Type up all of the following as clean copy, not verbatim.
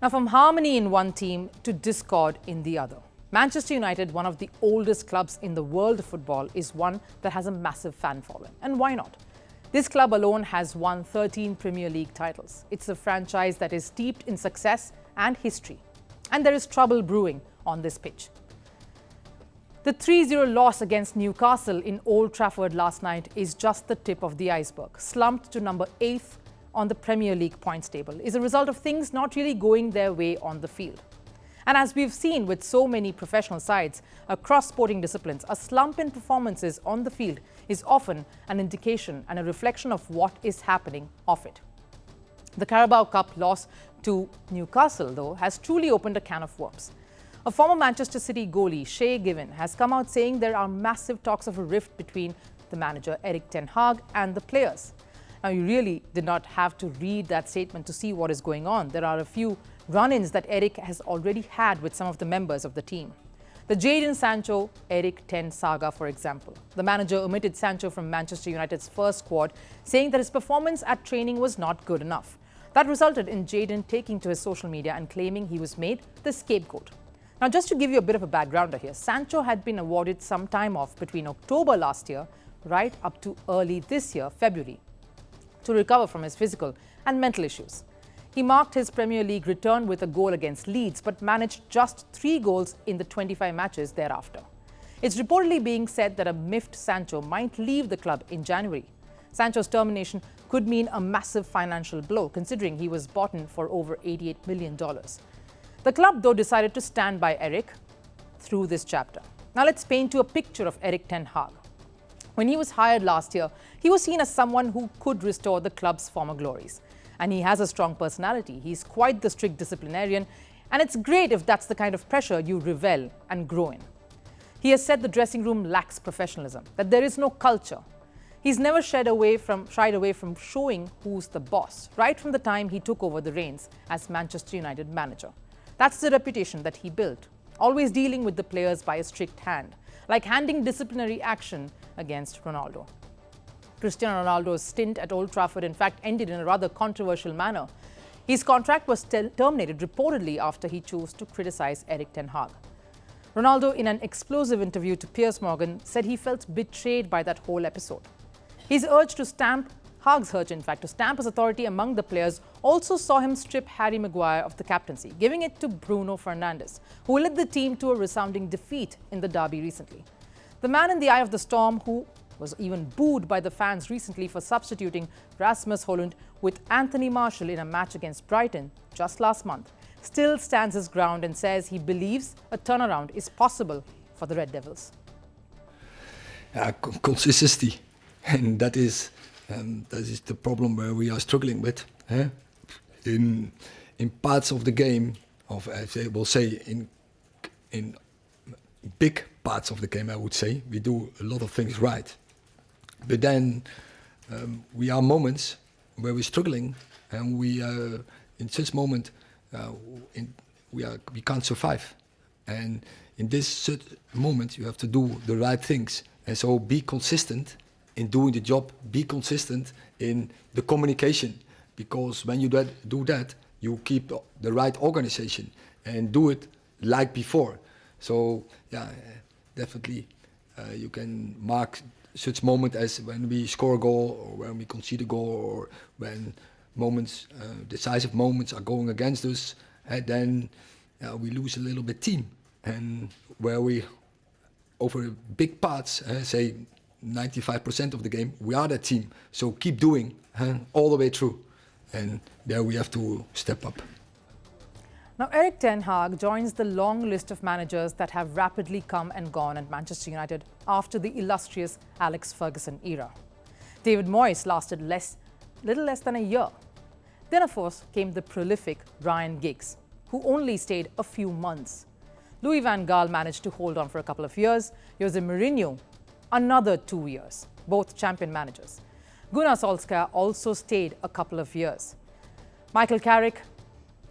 Now, from harmony in one team to discord in the other. Manchester United, one of the oldest clubs in the world of football, is one that has a massive fan following. And why not? This club alone has won 13 Premier League titles. It's a franchise that is steeped in success and history. And there is trouble brewing on this pitch. The 3-0 loss against Newcastle in Old Trafford last night is just the tip of the iceberg. Slumped to number 8th on the Premier League points table is a result of things not really going their way on the field. And as we've seen with so many professional sides across sporting disciplines, a slump in performances on the field is often an indication and a reflection of what is happening off it. The Carabao Cup loss to Newcastle, though, has truly opened a can of worms. A former Manchester City goalie, Shay Given, has come out saying there are massive talks of a rift between the manager, Erik Ten Hag, and the players. Now, you really did not have to read that statement to see what is going on. There are a few run-ins that Erik has already had with some of the members of the team. The Jadon Sancho Erik Ten saga, for example. The manager omitted Sancho from Manchester United's first squad, saying that his performance at training was not good enough. That resulted in Jadon taking to his social media and claiming he was made the scapegoat. Now, just to give you a bit of a backgrounder here, Sancho had been awarded some time off between October last year right up to early this year, February, to recover from his physical and mental issues. He marked his Premier League return with a goal against Leeds, but managed just 3 goals in the 25 matches thereafter. It's reportedly being said that a miffed Sancho might leave the club in January. Sancho's termination could mean a massive financial blow, considering he was bought in for over $88 million. The club, though, decided to stand by Erik through this chapter. Now let's paint you a picture of Erik Ten Hag. When he was hired last year, he was seen as someone who could restore the club's former glories. And he has a strong personality. He's quite the strict disciplinarian, and it's great if that's the kind of pressure you revel and grow in. He has said the dressing room lacks professionalism, that there is no culture. He's never shied away from showing who's the boss, right from the time he took over the reins as Manchester United manager. That's the reputation that he built, always dealing with the players by a strict hand, like handing disciplinary action against Ronaldo. Cristiano Ronaldo's stint at Old Trafford, in fact, ended in a rather controversial manner. His contract was terminated reportedly after he chose to criticize Erik Ten Hag. Ronaldo, in an explosive interview to Piers Morgan, said he felt betrayed by that whole episode. Hag's urge, in fact, to stamp his authority among the players also saw him strip Harry Maguire of the captaincy, giving it to Bruno Fernandes, who led the team to a resounding defeat in the derby recently. The man in the eye of the storm, who was even booed by the fans recently for substituting Rasmus Højlund with Anthony Martial in a match against Brighton just last month, still stands his ground and says he believes a turnaround is possible for the Red Devils. Consistency, and that is the problem where we are struggling with. In parts of the game, in big parts of the game, I would say, we do a lot of things right. But then we are moments where we're struggling, and in such moment we can't survive. And in this moment, you have to do the right things, and so be consistent in doing the job. Be consistent in the communication, because when you do that, you keep the right organization and do it like before. So yeah, definitely you can mark such moment as when we score a goal, or when we concede a goal, or when decisive moments are going against us, and then we lose a little bit team. And where we, over big parts, say 95% of the game, we are that team. So keep doing all the way through, and there we have to step up. Now, Erik Ten Hag joins the long list of managers that have rapidly come and gone at Manchester United after the illustrious Alex Ferguson era. David Moyes lasted little less than a year. Then, of course, came the prolific Ryan Giggs, who only stayed a few months. Louis van Gaal managed to hold on for a couple of years. Jose Mourinho, another 2 years, both champion managers. Gunnar Solskjaer also stayed a couple of years. Michael Carrick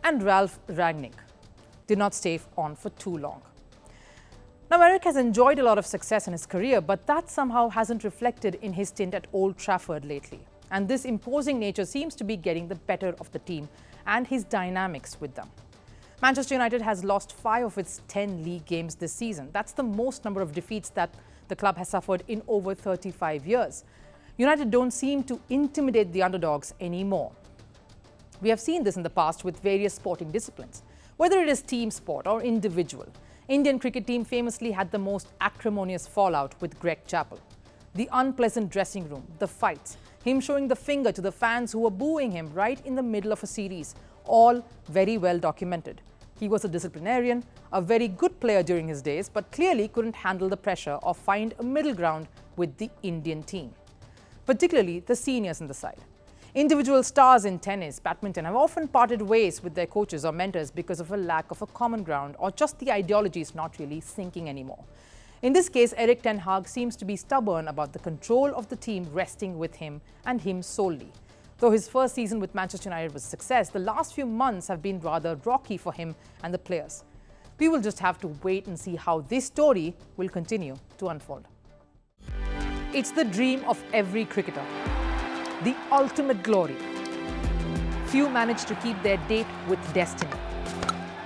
and Ralf Rangnick did not stay on for too long. Now, Erik has enjoyed a lot of success in his career, but that somehow hasn't reflected in his stint at Old Trafford lately. And this imposing nature seems to be getting the better of the team and his dynamics with them. Manchester United has lost 5 of its 10 league games this season. That's the most number of defeats that the club has suffered in over 35 years. United don't seem to intimidate the underdogs anymore. We have seen this in the past with various sporting disciplines. Whether it is team sport or individual, Indian cricket team famously had the most acrimonious fallout with Greg Chappell. The unpleasant dressing room, the fights, him showing the finger to the fans who were booing him right in the middle of a series, all very well documented. He was a disciplinarian, a very good player during his days, but clearly couldn't handle the pressure or find a middle ground with the Indian team, particularly the seniors in the side. Individual stars in tennis, badminton have often parted ways with their coaches or mentors because of a lack of a common ground or just the ideology is not really sinking anymore. In this case, Erik Ten Hag seems to be stubborn about the control of the team resting with him and him solely. Though his first season with Manchester United was a success, the last few months have been rather rocky for him and the players. We will just have to wait and see how this story will continue to unfold. It's the dream of every cricketer, the ultimate glory. Few manage to keep their date with destiny.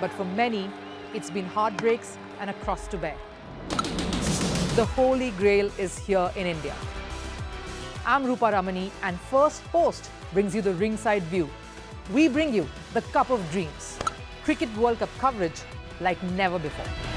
But for many, it's been heartbreaks and a cross to bear. The Holy Grail is here in India. I'm Rupha Ramani and Firstpost brings you the ringside view. We bring you the Cup of Dreams. Cricket World Cup coverage like never before.